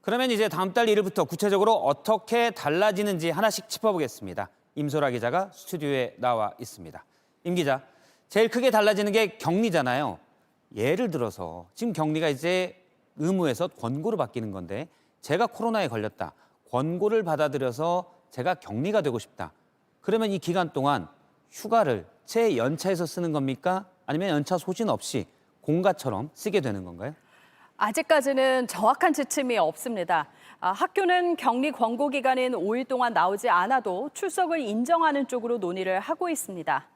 그러면 이제 다음 달 1일부터 구체적으로 어떻게 달라지는지 하나씩 짚어보겠습니다. 임소라 기자가 스튜디오에 나와 있습니다. 임 기자, 제일 크게 달라지는 게 격리잖아요. 예를 들어서 지금 격리가 이제 의무에서 권고로 바뀌는 건데 제가 코로나에 걸렸다. 권고를 받아들여서 제가 격리가 되고 싶다. 그러면 이 기간 동안 휴가를 재연차해서 쓰는 겁니까? 아니면 연차 소진 없이 공가처럼 쓰게 되는 건가요? 아직까지는 정확한 지침이 없습니다. 학교는 격리 권고 기간인 5일 동안 나오지 않아도 출석을 인정하는 쪽으로 논의를 하고 있습니다.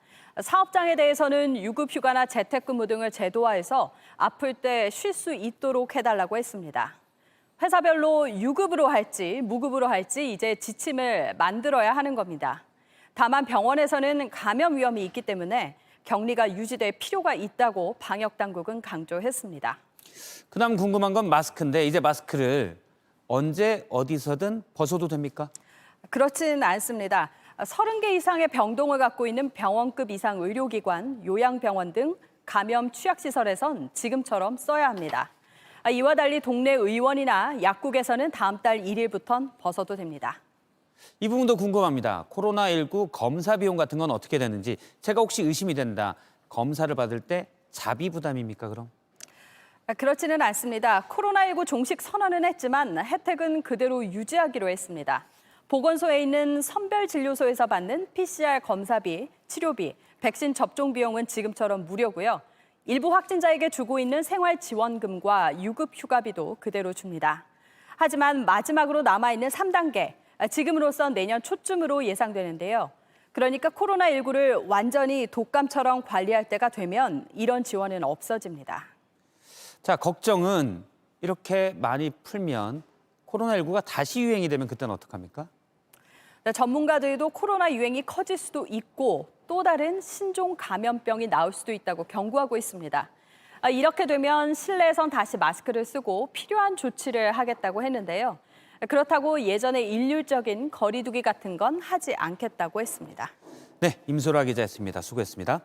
사업장에 대해서는 유급휴가나 재택근무 등을 제도화해서 아플 때 쉴 수 있도록 해달라고 했습니다. 회사별로 유급으로 할지 무급으로 할지 이제 지침을 만들어야 하는 겁니다. 다만 병원에서는 감염 위험이 있기 때문에 격리가 유지될 필요가 있다고 방역당국은 강조했습니다. 그다음 궁금한 건 마스크인데 이제 마스크를 언제 어디서든 벗어도 됩니까? 그렇진 않습니다. 30개 이상의 병동을 갖고 있는 병원급 이상 의료기관, 요양병원 등 감염 취약시설에선 지금처럼 써야 합니다. 이와 달리 동네 의원이나 약국에서는 다음 달 1일부터는 벗어도 됩니다. 이 부분도 궁금합니다. 코로나19 검사 비용 같은 건 어떻게 되는지 제가 혹시 의심이 된다. 검사를 받을 때 자비 부담입니까 그럼? 그렇지는 않습니다. 코로나19 종식 선언은 했지만 혜택은 그대로 유지하기로 했습니다. 보건소에 있는 선별진료소에서 받는 PCR 검사비, 치료비, 백신 접종 비용은 지금처럼 무료고요. 일부 확진자에게 주고 있는 생활지원금과 유급휴가비도 그대로 줍니다. 하지만 마지막으로 남아있는 3단계, 지금으로선 내년 초쯤으로 예상되는데요. 그러니까 코로나19를 완전히 독감처럼 관리할 때가 되면 이런 지원은 없어집니다. 자, 걱정은 이렇게 많이 풀면 코로나19가 다시 유행이 되면 그때는 어떡합니까? 전문가들도 코로나 유행이 커질 수도 있고 또 다른 신종 감염병이 나올 수도 있다고 경고하고 있습니다. 이렇게 되면 실내에선 다시 마스크를 쓰고 필요한 조치를 하겠다고 했는데요. 그렇다고 예전의 일률적인 거리 두기 같은 건 하지 않겠다고 했습니다. 네, 임소라 기자였습니다. 수고했습니다.